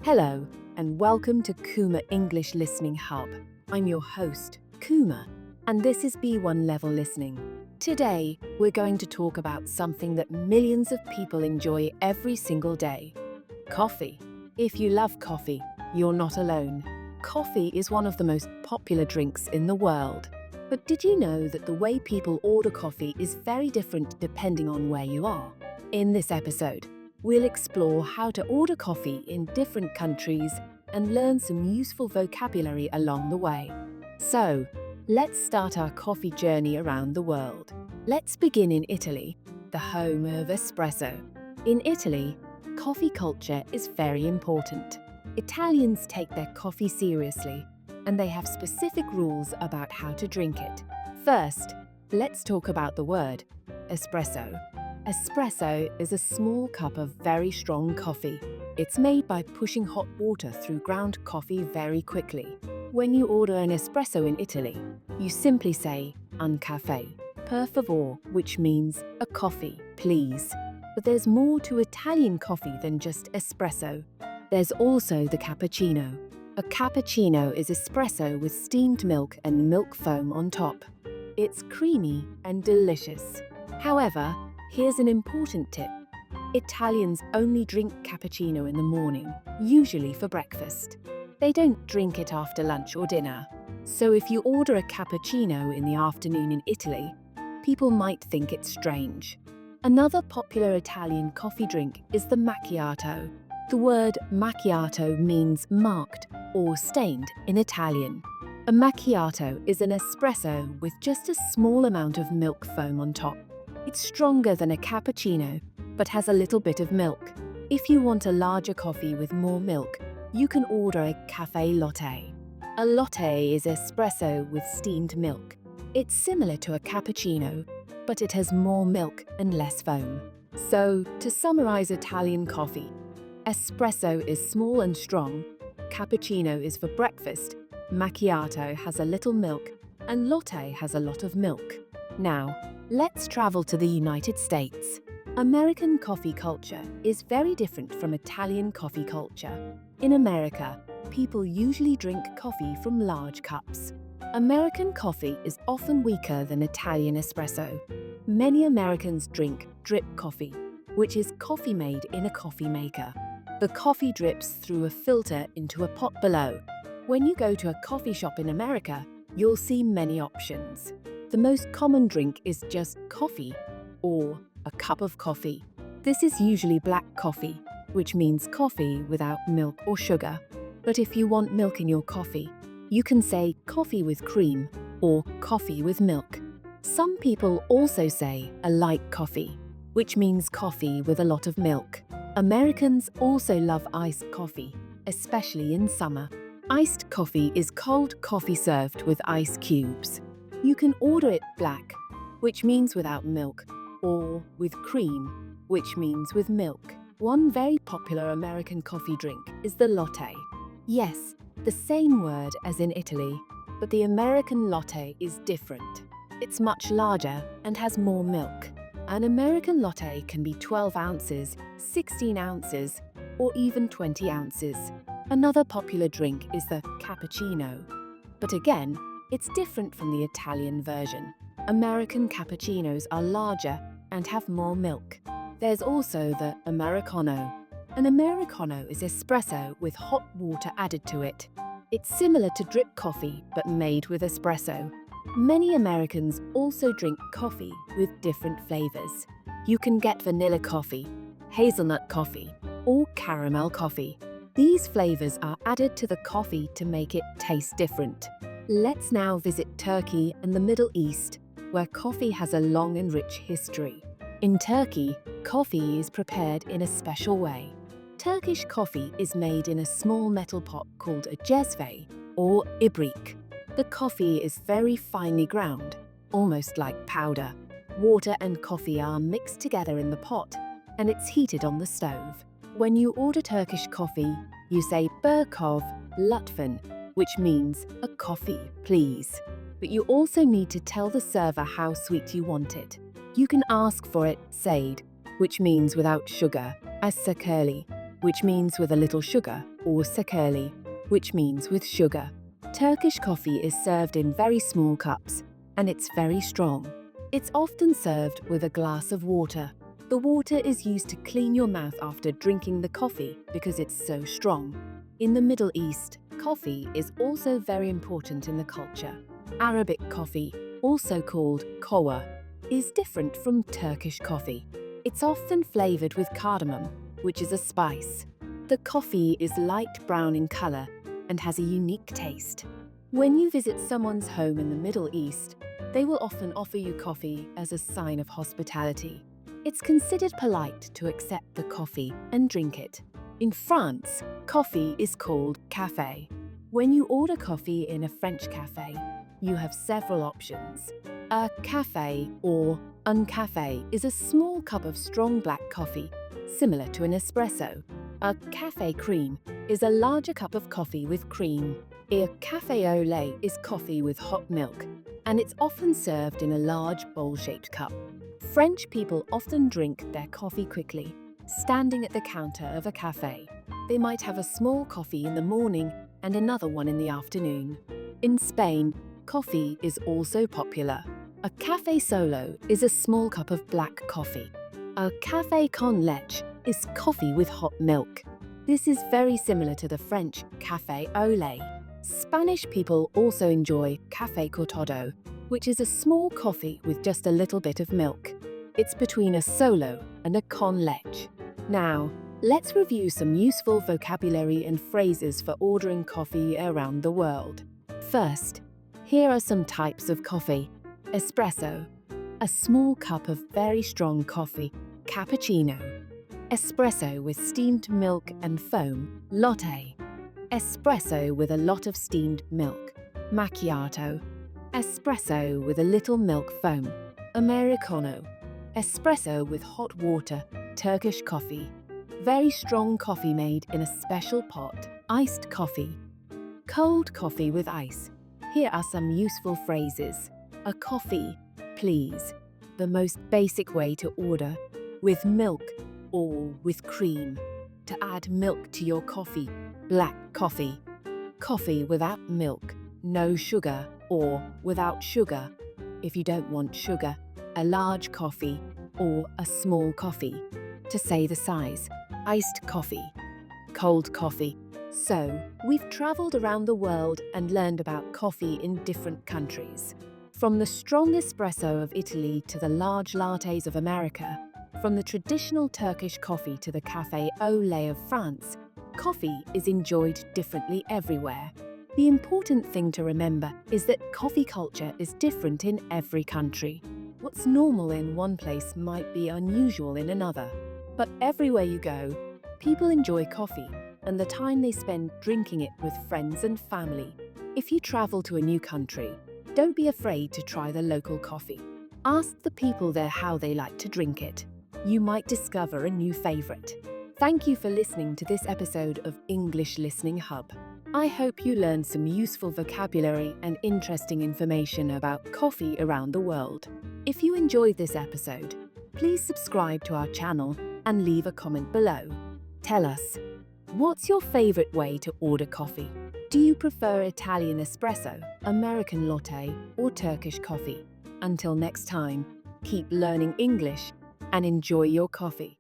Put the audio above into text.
Hello, and welcome to Kuma English Listening Hub. I'm your host, Kuma, and this is B1 Level Listening. Today, we're going to talk about something that millions of people enjoy every single day: coffee. If you love coffee, you're not alone. Coffee is one of the most popular drinks in the world. But did you know that the way people order coffee is very different depending on where you are? In this episode, we'll explore how to order coffee in different countries and learn some useful vocabulary along the way. So, let's start our coffee journey around the world. Let's begin in Italy, the home of espresso. In Italy, coffee culture is very important. Italians take their coffee seriously, and they have specific rules about how to drink it. First, let's talk about the word espresso. Espresso is a small cup of very strong coffee. It's made by pushing hot water through ground coffee very quickly. When you order an espresso in Italy, you simply say un caffè, per favore, which means a coffee, please. But there's more to Italian coffee than just espresso. There's also the cappuccino. A cappuccino is espresso with steamed milk and milk foam on top. It's creamy and delicious. However, here's an important tip. Italians only drink cappuccino in the morning, usually for breakfast. They don't drink it after lunch or dinner. So if you order a cappuccino in the afternoon in Italy, people might think it's strange. Another popular Italian coffee drink is the macchiato. The word macchiato means marked or stained in Italian. A macchiato is an espresso with just a small amount of milk foam on top. It's stronger than a cappuccino, but has a little bit of milk. If you want a larger coffee with more milk, you can order a café latte. A latte is espresso with steamed milk. It's similar to a cappuccino, but it has more milk and less foam. So, to summarize Italian coffee, espresso is small and strong, cappuccino is for breakfast, macchiato has a little milk, and latte has a lot of milk. Now, let's travel to the United States. American coffee culture is very different from Italian coffee culture. In America, people usually drink coffee from large cups. American coffee is often weaker than Italian espresso. Many Americans drink drip coffee, which is coffee made in a coffee maker. The coffee drips through a filter into a pot below. When you go to a coffee shop in America, you'll see many options. The most common drink is just coffee or a cup of coffee. This is usually black coffee, which means coffee without milk or sugar. But if you want milk in your coffee, you can say coffee with cream or coffee with milk. Some people also say a light coffee, which means coffee with a lot of milk. Americans also love iced coffee, especially in summer. Iced coffee is cold coffee served with ice cubes. You can order it black, which means without milk, or with cream, which means with milk. One very popular American coffee drink is the latte. Yes, the same word as in Italy, but the American latte is different. It's much larger and has more milk. An American latte can be 12 ounces, 16 ounces, or even 20 ounces. Another popular drink is the cappuccino. But again, it's different from the Italian version. American cappuccinos are larger and have more milk. There's also the Americano. An Americano is espresso with hot water added to it. It's similar to drip coffee, but made with espresso. Many Americans also drink coffee with different flavors. You can get vanilla coffee, hazelnut coffee, or caramel coffee. These flavors are added to the coffee to make it taste different. Let's now visit Turkey and the Middle East, where coffee has a long and rich history. In Turkey, coffee is prepared in a special way. Turkish coffee is made in a small metal pot called a cezve or ibrik. The coffee is very finely ground, almost like powder. Water and coffee are mixed together in the pot, and it's heated on the stove. When you order Turkish coffee, you say "Berkov lütfen," which means a coffee, please. But you also need to tell the server how sweet you want it. You can ask for it sade, which means without sugar, as şekerli, which means with a little sugar, or şekerli, which means with sugar. Turkish coffee is served in very small cups, and it's very strong. It's often served with a glass of water. The water is used to clean your mouth after drinking the coffee because it's so strong. In the Middle East, coffee is also very important in the culture. Arabic coffee, also called kahve, is different from Turkish coffee. It's often flavored with cardamom, which is a spice. The coffee is light brown in color and has a unique taste. When you visit someone's home in the Middle East, they will often offer you coffee as a sign of hospitality. It's considered polite to accept the coffee and drink it. In France, coffee is called café. When you order coffee in a French café, you have several options. A café or un café is a small cup of strong black coffee, similar to an espresso. A café cream is a larger cup of coffee with cream. A café au lait is coffee with hot milk, and it's often served in a large bowl-shaped cup. French people often drink their coffee quickly, standing at the counter of a café. They might have a small coffee in the morning and another one in the afternoon. In Spain, coffee is also popular. A café solo is a small cup of black coffee. A café con leche is coffee with hot milk. This is very similar to the French café au lait. Spanish people also enjoy café cortado, which is a small coffee with just a little bit of milk. It's between a solo and a con leche. Now, let's review some useful vocabulary and phrases for ordering coffee around the world. First, here are some types of coffee. Espresso, a small cup of very strong coffee. Cappuccino, espresso with steamed milk and foam. Latte, espresso with a lot of steamed milk. Macchiato, espresso with a little milk foam. Americano, espresso with hot water. Turkish coffee, very strong coffee made in a special pot. Iced coffee, cold coffee with ice. Here are some useful phrases. A coffee, please. The most basic way to order. With milk or with cream. To add milk to your coffee. Black coffee. Coffee without milk. No sugar or without sugar. If you don't want sugar, a large coffee or a small coffee. To say the size. Iced coffee. Cold coffee. So, we've traveled around the world and learned about coffee in different countries. From the strong espresso of Italy to the large lattes of America, from the traditional Turkish coffee to the café au lait of France, coffee is enjoyed differently everywhere. The important thing to remember is that coffee culture is different in every country. What's normal in one place might be unusual in another. But everywhere you go, people enjoy coffee and the time they spend drinking it with friends and family. If you travel to a new country, don't be afraid to try the local coffee. Ask the people there how they like to drink it. You might discover a new favorite. Thank you for listening to this episode of English Listening Hub. I hope you learned some useful vocabulary and interesting information about coffee around the world. If you enjoyed this episode, please subscribe to our channel and leave a comment below. Tell us, what's your favorite way to order coffee? Do you prefer Italian espresso, American latte, or Turkish coffee? Until next time, keep learning English and enjoy your coffee.